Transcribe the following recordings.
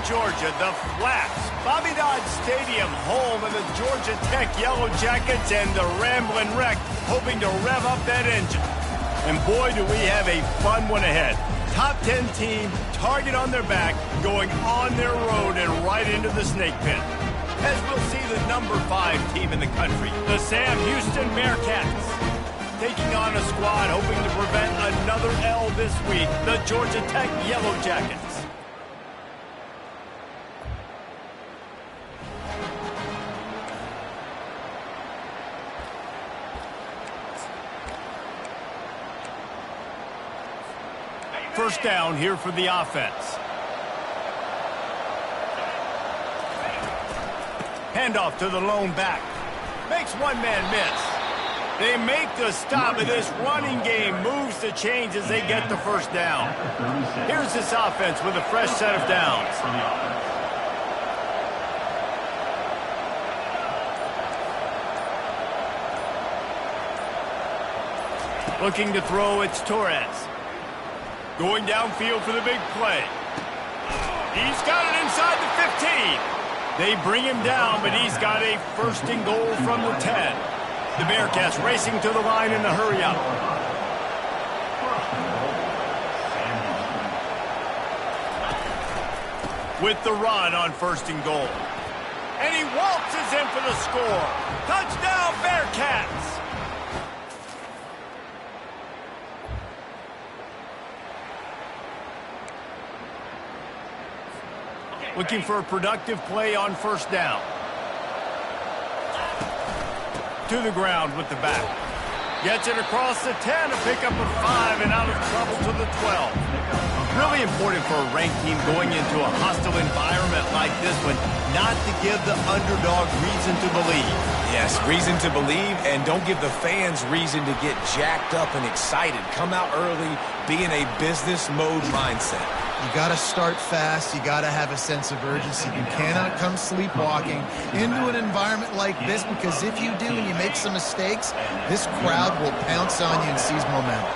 Georgia, the Flats. Bobby Dodd Stadium, home of the Georgia Tech Yellow Jackets and the Ramblin' Wreck, hoping to rev up that engine. And boy, do we have a fun one ahead. Top 10 team, target on their back, going on their road and right into the snake pit. As we'll see the number 5 team in the country, the Sam Houston Bearcats. Taking on a squad hoping to prevent another L this week, the Georgia Tech Yellow Jackets. First down here for the offense. Handoff to the lone back. Makes one man miss. They make the stop, and this running game moves the chains as they get the first down. Here's this offense with a fresh set of downs. Looking to throw, it's Torres. Going downfield for the big play. He's got it inside the 15. They bring him down, but he's got a first and goal from the 10. The Bearcats racing to the line in the hurry-up. With the run on first and goal. And he waltzes in for the score. Touchdown, Bearcats! Looking for a productive play on first down. To the ground with the back. Gets it across the 10 to pick up a 5 and out of trouble to the 12. Really important for a ranked team going into a hostile environment like this one not to give the underdog reason to believe. Yes, reason to believe, and don't give the fans reason to get jacked up and excited. Come out early, be in a business mode mindset. You got to start fast. You got to have a sense of urgency. You cannot come sleepwalking into an environment like this, because if you do and you make some mistakes, this crowd will pounce on you and seize momentum.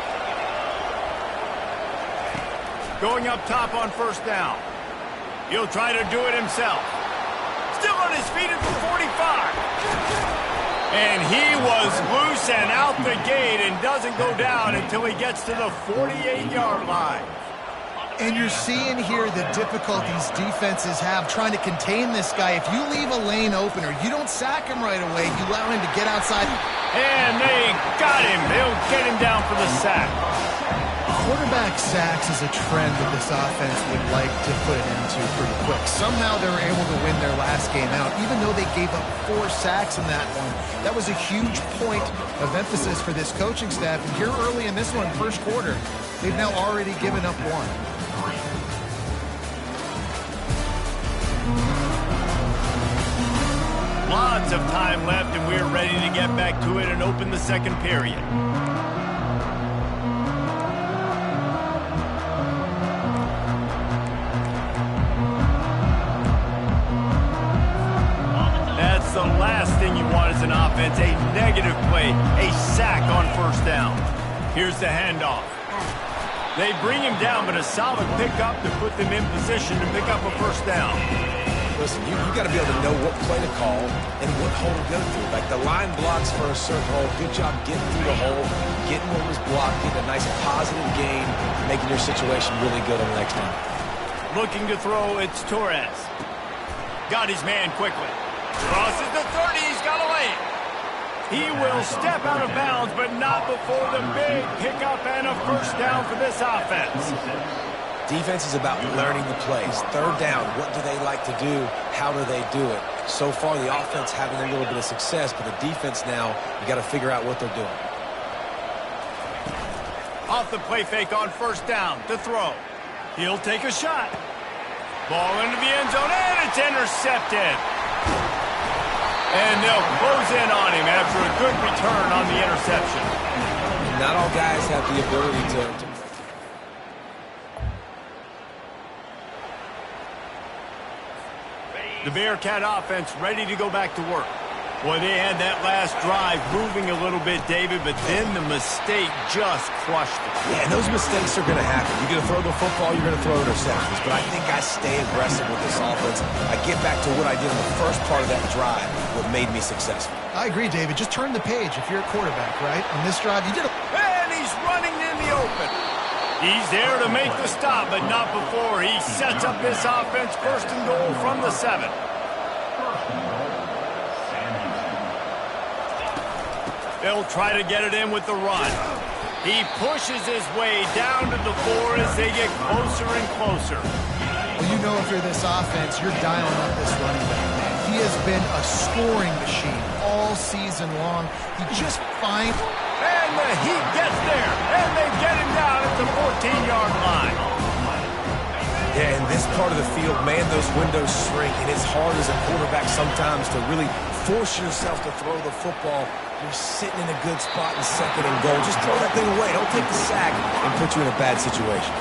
Going up top on first down. He'll try to do it himself. Still on his feet at the 45. And he was loose and out the gate and doesn't go down until he gets to the 48-yard line. And you're seeing here the difficulties defenses have trying to contain this guy. If you leave a lane open or you don't sack him right away, you allow him to get outside. And they got him. They'll get him down for the sack. Quarterback sacks is a trend that this offense would like to put an end to pretty quick. Somehow they were able to win their last game out, even though they gave up 4 sacks in that one. That was a huge point of emphasis for this coaching staff. And here early in this one, first quarter, they've now already given up 1. Lots of time left, and we're ready to get back to it and open the second period. That's the last thing you want as an offense, a negative play, a sack on first down. Here's the handoff. They bring him down, but a solid pickup to put them in position to pick up a first down. Listen, you got to be able to know what play to call and what hole to go through. Like the line blocks for a certain hole. Good job getting through the hole, getting what was blocked, getting a nice positive gain, making your situation really good on the next down. Looking to throw, it's Torres. Got his man quickly. Crosses the 30, he's got a lane. He will step out of bounds, but not before the big pickup and a first down for this offense. Defense is about learning the plays. Third down, what do they like to do? How do they do it? So far, the offense having a little bit of success, but the defense now, you got to figure out what they're doing. Off the play fake on first down to throw. He'll take a shot. Ball into the end zone, and it's intercepted. And they'll close in on him after a good return on the interception. Not all guys have the ability to The Bearcat offense ready to go back to work. Well, they had that last drive moving a little bit, David, but then the mistake just crushed it. Yeah, and those mistakes are going to happen. You're going to throw the football, you're going to throw interceptions. But I think I stay aggressive with this offense. I get back to what I did in the first part of that drive, what made me successful. I agree, David. Just turn the page if you're a quarterback, right? On this drive, you did it. And he's running in the open. He's there to make the stop, but not before he sets up this offense. First and goal from the 7. They'll try to get it in with the run. He pushes his way down to the 4 as they get closer and closer. Well, you know if you're this offense, you're dialing up this running back, man. He has been a scoring machine all season long. He just finds... And the Heat gets there, and they get him down at the 14-yard line. Yeah, in this part of the field, man, those windows shrink, and it's hard as a quarterback sometimes to really force yourself to throw the football. You're sitting in a good spot in second and goal. Just throw that thing away. Don't take the sack and put you in a bad situation.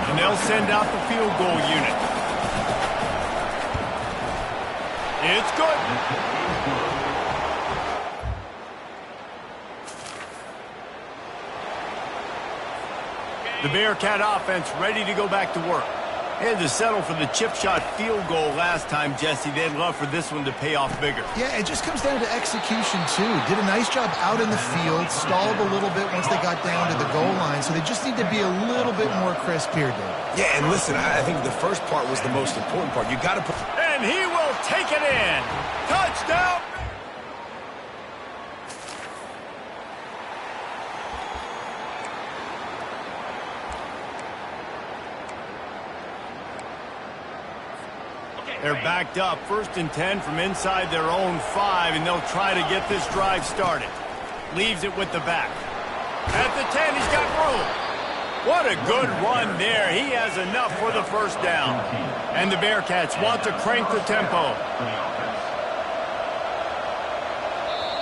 And they'll send out the field goal unit. It's good. The Bearcat offense ready to go back to work. They had to settle for the chip shot field goal last time, Jesse. They'd love for this one to pay off bigger. Yeah, it just comes down to execution, too. Did a nice job out in the field, stalled a little bit once they got down to the goal line, so they just need to be a little bit more crisp here, Dave. Yeah, and listen, I think the first part was the most important part. You got to put... And he will take it in. Touchdown! They're backed up, 1st and 10 from inside their own 5, and they'll try to get this drive started. Leaves it with the back. At the 10, he's got room. What a good run there. He has enough for the first down. And the Bearcats want to crank the tempo.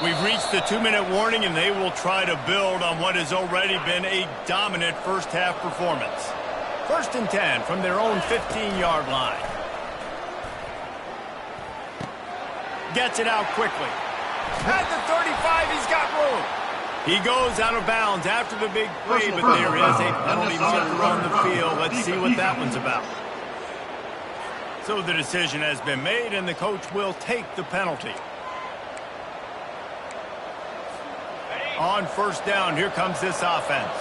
We've reached the 2-minute warning, and they will try to build on what has already been a dominant first-half performance. 1st and 10 from their own 15-yard line. Gets it out quickly. At the 35, he's got room. He goes out of bounds after the big play, but there is a penalty marker on the field. Let's see what that one's about. So the decision has been made, and the coach will take the penalty. On 1st down, here comes this offense.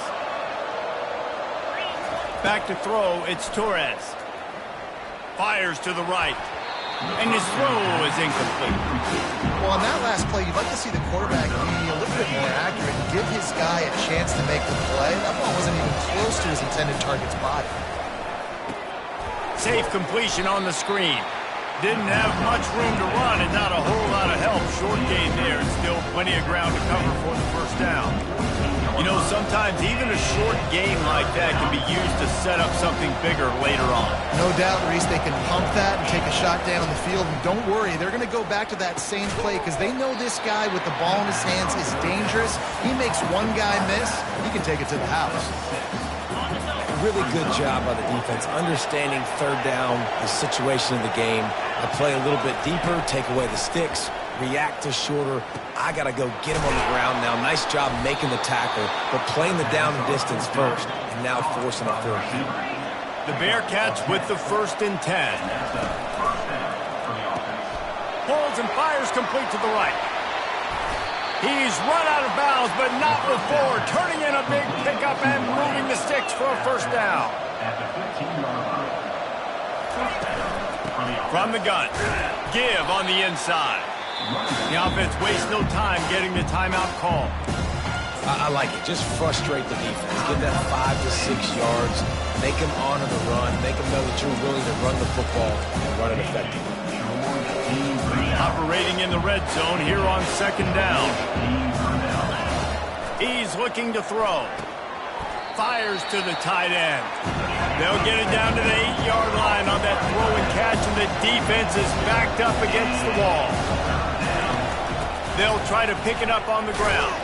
Back to throw, it's Torres. Fires to the right. And his throw is incomplete. Well, on that last play, you'd like to see the quarterback be a little bit more accurate and give his guy a chance to make the play. That ball wasn't even close to his intended target's body. Safe completion on the screen. Didn't have much room to run and not a whole lot of help. Short gain there and still plenty of ground to cover for the first down. You know, sometimes even a short game like that can be used to set up something bigger later on. No doubt, Reese, they can pump that and take a shot down the field. And don't worry, they're going to go back to that same play because they know this guy with the ball in his hands is dangerous. He makes one guy miss, he can take it to the house. Really good job by the defense, understanding 3rd down, the situation of the game. I play a little bit deeper, take away the sticks, react to shorter. I got to go get him on the ground now. Nice job making the tackle, but playing the down and distance first, and now forcing a 3rd down. The Bearcats with the 1st and 10. Pulls and fires complete to the right. He's run out of bounds, but not before turning in a big pickup and moving the sticks for a first down. From the gun, give on the inside. The offense wastes no time getting the timeout call. I like it. Just frustrate the defense. Get that 5 to 6 yards. Make them honor the run. Make them know that you're willing to run the football and run it effectively. Operating in the red zone here on 2nd down. He's looking to throw. Fires to the tight end. They'll get it down to the 8-yard line on that throw and catch, and the defense is backed up against the wall. They'll try to pick it up on the ground.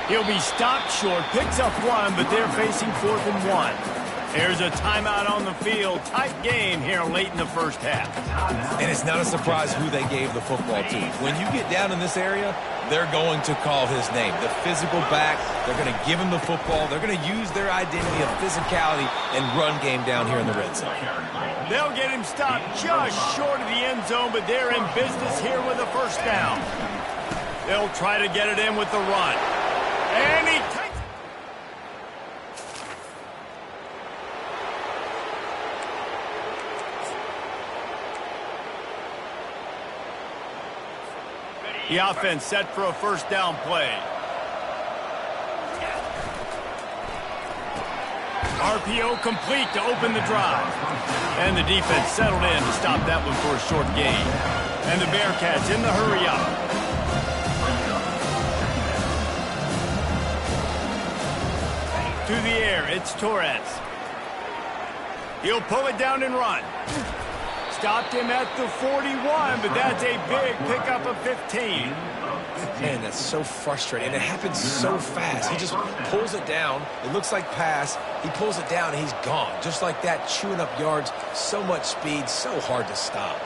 He'll be stopped short, picks up 1, but they're facing 4th and 1. There's a timeout on the field. Tight game here late in the first half. And it's not a surprise who they gave the football to. When you get down in this area, they're going to call his name. The physical back, they're going to give him the football. They're going to use their identity of physicality and run game down here in the red zone. They'll get him stopped just short of the end zone, but they're in business here with a first down. They'll try to get it in with the run. And he takes it. The offense set for a first down play. RPO complete to open the drive. And the defense settled in to stop that one for a short gain. And the Bearcats in the hurry up. To the air, it's Torres. He'll pull it down and run. Stopped him at the 41, but that's a big pickup of 15. Man, that's so frustrating. It happens so fast. He just pulls it down. It looks like pass. He pulls it down, and he's gone. Just like that, chewing up yards. So much speed, so hard to stop.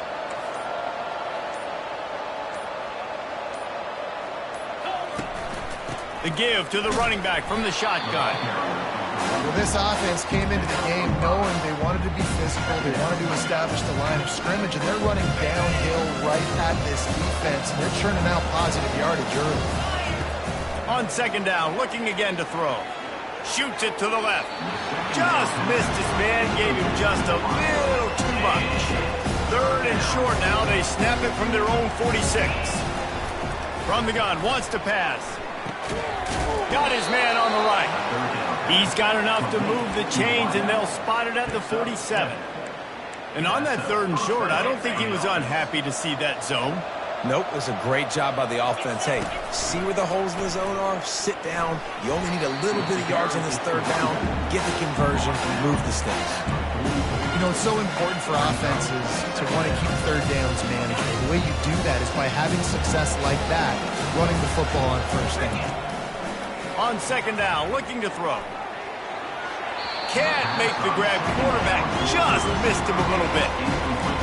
The give to the running back from the shotgun. Well, this offense came into the game knowing they wanted to be physical. They wanted to establish the line of scrimmage, and they're running downhill right at this defense, and they're churning out positive yardage early. On second down, looking again to throw. Shoots it to the left. Just missed his man, gave him just a little too much. Third and short now. They snap it from their own 46. From the gun, wants to pass. Got his man on the right. He's got enough to move the chains, and they'll spot it at the 47. And on that third and short, I don't think he was unhappy to see that zone. Nope, it was a great job by the offense. Hey, see where the holes in the zone are? Sit down. You only need a little bit of yards on this third down. Get the conversion. Move the sticks. You know, it's so important for offenses to want to keep third downs manageable. The way you do that is by having success like that, running the football on first down. On second down, looking to throw. Can't make the grab. Quarterback just missed him a little bit.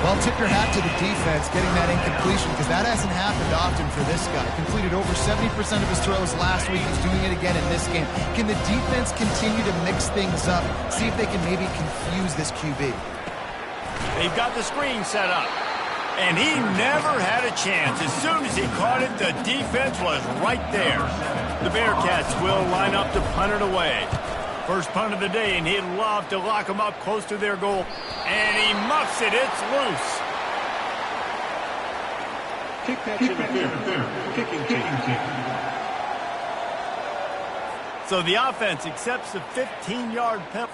Well, tip your hat to the defense getting that incompletion, because that hasn't happened often for this guy. Completed over 70% of his throws last week. He's doing it again in this game. Can the defense continue to mix things up? See if they can maybe confuse this QB. They've got the screen set up. And he never had a chance. As soon as he caught it, the defense was right there. The Bearcats will line up to punt it away. First punt of the day, and he'd love to lock them up close to their goal. And he muffs it. It's loose. Kick that interference. Kicking team. So the offense accepts the 15-yard penalty.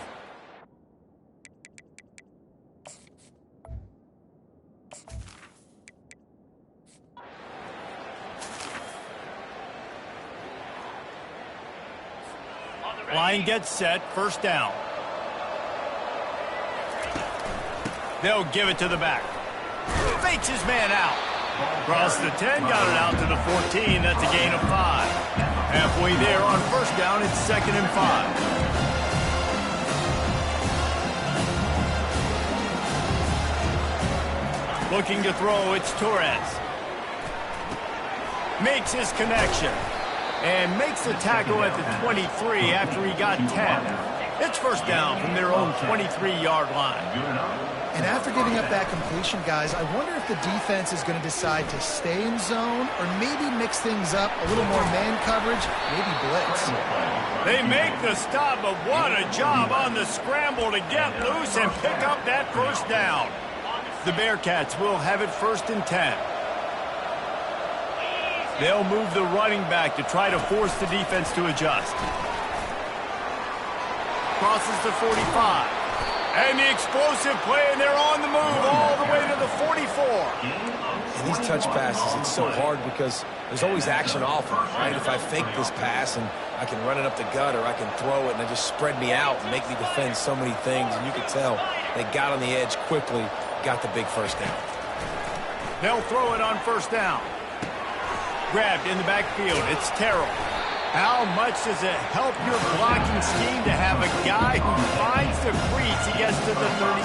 Line gets set, first down. They'll give it to the back. Fakes his man out. Across the 10, got it out to the 14. That's a gain of 5. Halfway there on first down, it's 2nd and 5. Looking to throw, it's Torres. Makes his connection. And makes the tackle at the 23 after he got 10. It's first down from their own 23-yard line. And after giving up that completion, guys, I wonder if the defense is going to decide to stay in zone or maybe mix things up, a little more man coverage, maybe blitz. They make the stop, but what a job on the scramble to get loose and pick up that first down. The Bearcats will have it 1st and 10. They'll move the running back to try to force the defense to adjust. Crosses the 45. And the explosive play, and they're on the move all the way to the 44. And these touch passes, it's so hard because there's always action off of it, right? If I fake this pass and I can run it up the gut or I can throw it and they just spread me out and make me defend so many things, and you can tell they got on the edge quickly, got the big first down. They'll throw it on first down. Grabbed in the backfield. It's Terrell. How much does it help your blocking scheme to have a guy who finds the crease, he gets to the 39.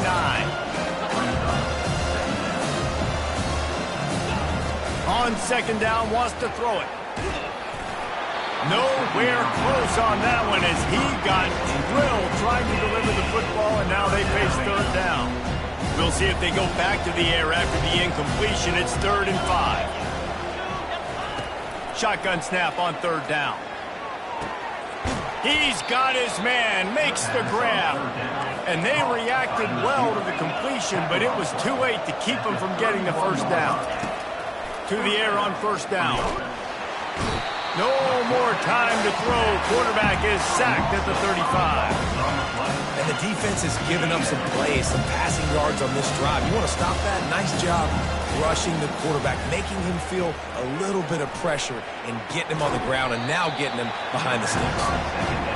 On second down, wants to throw it. Nowhere close on that one as he got drilled trying to deliver the football, and now they face third down. We'll see if they go back to the air after the incompletion. It's 3rd and 5. Shotgun snap on third down. He's got his man, makes the grab. And they reacted well to the completion, but it was too late to keep him from getting the first down. To the air on first down. No more time to throw. Quarterback is sacked at the 35. And the defense has given up some plays, some passing yards on this drive. You want to stop that? Nice job rushing the quarterback, making him feel a little bit of pressure and getting him on the ground and now getting him behind the sticks.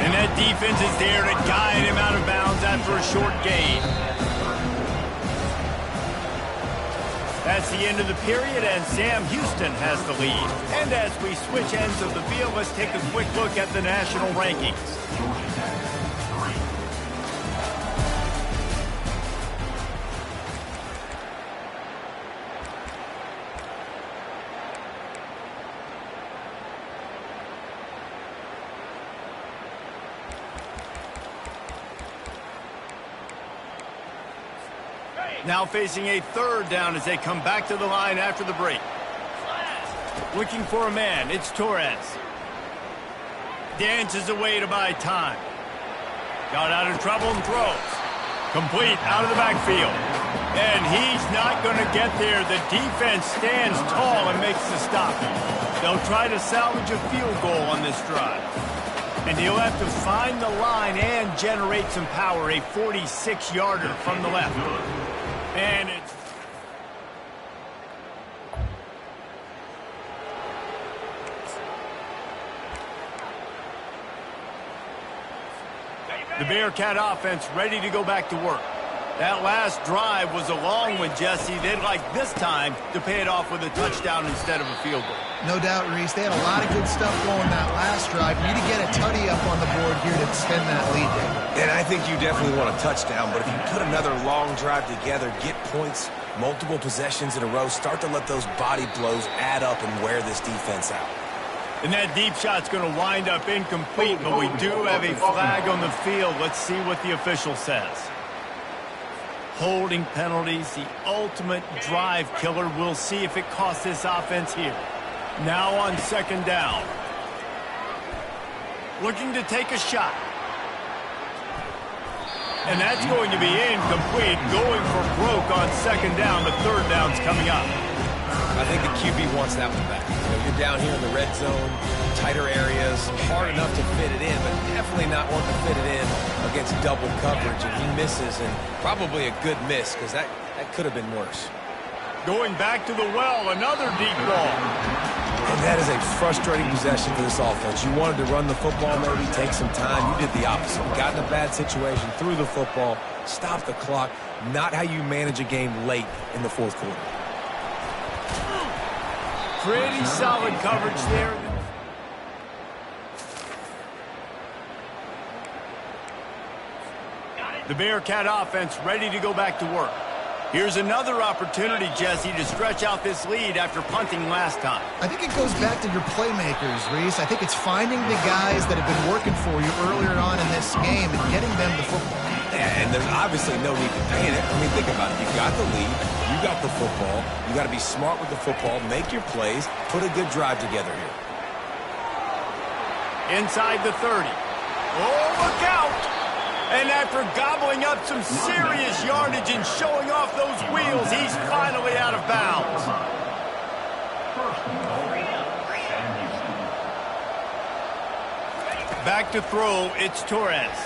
And that defense is there to guide him out of bounds after a short gain. That's the end of the period, and Sam Houston has the lead. And as we switch ends of the field, let's take a quick look at the national rankings. Now facing a third down as they come back to the line after the break. Looking for a man, it's Torres. Dances away to buy time. Got out of trouble and throws. Complete out of the backfield. And he's not going to get there. The defense stands tall and makes the stop. They'll try to salvage a field goal on this drive. And he'll have to find the line and generate some power. A 46-yarder from the left. And it's... The Bearcat offense ready to go back to work. That last drive was a long one, Jesse. They'd like this time to pay it off with a touchdown instead of a field goal. No doubt, Reese. They had a lot of good stuff going that last drive. You need to get a tutty up on the board here to extend that lead there. And I think you definitely want a touchdown, but if you put another long drive together, get points, multiple possessions in a row, start to let those body blows add up and wear this defense out. And that deep shot's going to wind up incomplete, but we do have a flag on the field. Let's see what the official says. Holding penalties, the ultimate drive killer. We'll see if it costs this offense here. Now on second down. Looking to take a shot. And that's going to be incomplete. Going for broke on second down. The third down's coming up. I think the QB wants that one back. You're down here in the red zone, tighter areas, hard enough to fit it in, but definitely not wanting to fit it in against double coverage. And he misses, and probably a good miss, because that could have been worse. Going back to the well, another deep ball. And that is a frustrating possession for this offense. You wanted to run the football, maybe take some time. You did the opposite. Got in a bad situation, threw the football, stopped the clock. Not how you manage a game late in the fourth quarter. Pretty solid coverage there. The Bearcat offense ready to go back to work. Here's another opportunity, Jesse, to stretch out this lead after punting last time. I think it goes back to your playmakers, Reese. I think it's finding the guys that have been working for you earlier on in this game and getting them the football. And there's obviously no need to panic. I mean, think about it. You got the lead. You got the football. You got to be smart with the football. Make your plays. Put a good drive together here. Inside the 30. Oh, look out! And after gobbling up some serious yardage and showing off those wheels, he's finally out of bounds. Back to throw, it's Torres.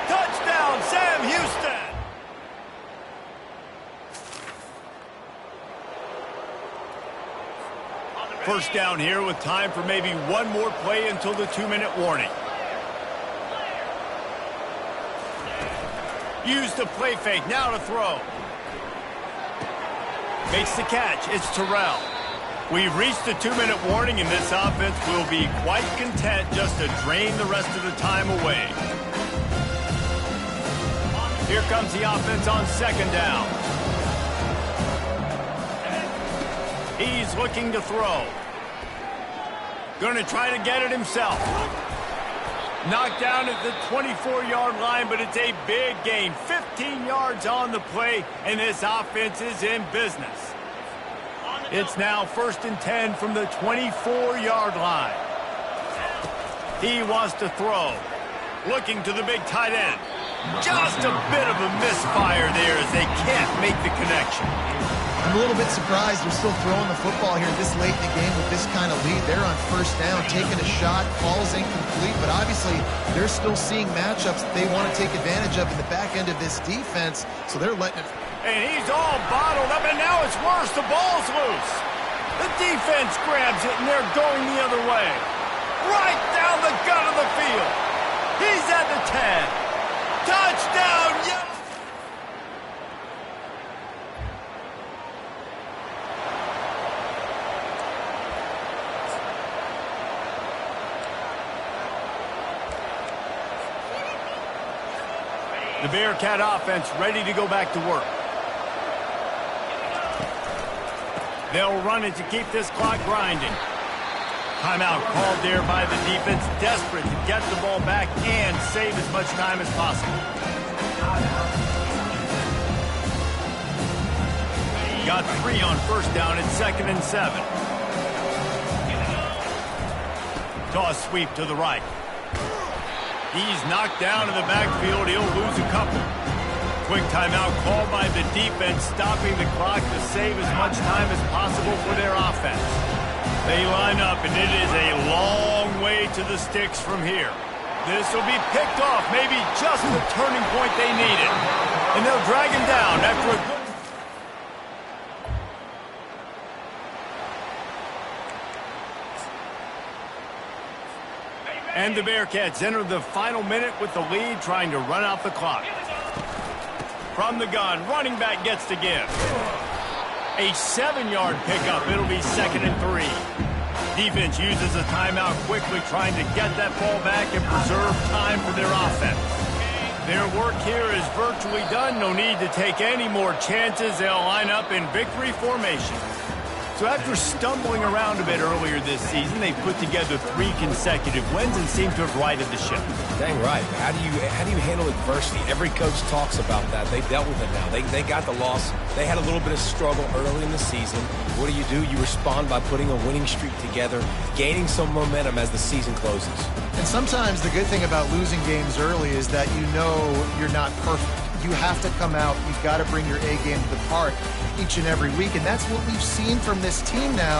Touchdown, Sam Houston! First down here with time for maybe one more play until the 2-minute warning. Use the play fake, now to throw. Makes the catch, it's Terrell. We've reached the 2-minute warning, and this offense will be quite content just to drain the rest of the time away. Here comes the offense on 2nd down. He's looking to throw. Going to try to get it himself. Knocked down at the 24-yard line, but it's a big gain. 15 yards on the play, and this offense is in business. It's now 1st and 10 from the 24-yard line. He wants to throw. Looking to the big tight end. Just a bit of a misfire there as they can't make the connection. I'm a little bit surprised they're still throwing the football here this late in the game with this kind of lead. They're on 1st down, taking a shot, ball's incomplete, but obviously they're still seeing matchups that they want to take advantage of in the back end of this defense, so they're letting it. And he's all bottled up, and now it's worse. The ball's loose. The defense grabs it, and they're going the other way. Right down the gut of the field. He's at the 10. Touchdown, yeah! The Bearcat offense ready to go back to work. They'll run it to keep this clock grinding. Timeout called there by the defense, desperate to get the ball back and save as much time as possible. Got 3 on 1st down at 2nd and 7. Toss sweep to the right. He's knocked down in the backfield. He'll lose a couple. Quick timeout called by the defense, stopping the clock to save as much time as possible for their offense. They line up, and it is a long way to the sticks from here. This will be picked off, maybe just the turning point they needed. And they'll drag him down after a good... And the Bearcats enter the final minute with the lead, trying to run out the clock. From the gun, running back gets to give. A 7-yard pickup. It'll be 2nd and 3. Defense uses a timeout quickly, trying to get that ball back and preserve time for their offense. Their work here is virtually done. No need to take any more chances. They'll line up in victory formation. So after stumbling around a bit earlier this season, they've put together 3 consecutive wins and seem to have righted the ship. Dang right. How do you handle adversity? Every coach talks about that. They've dealt with it now. They got the loss. They had a little bit of struggle early in the season. What do? You respond by putting a winning streak together, gaining some momentum as the season closes. And sometimes the good thing about losing games early is that you know you're not perfect. You have to come out. You've got to bring your A game to the park each and every week, and that's what we've seen from this team now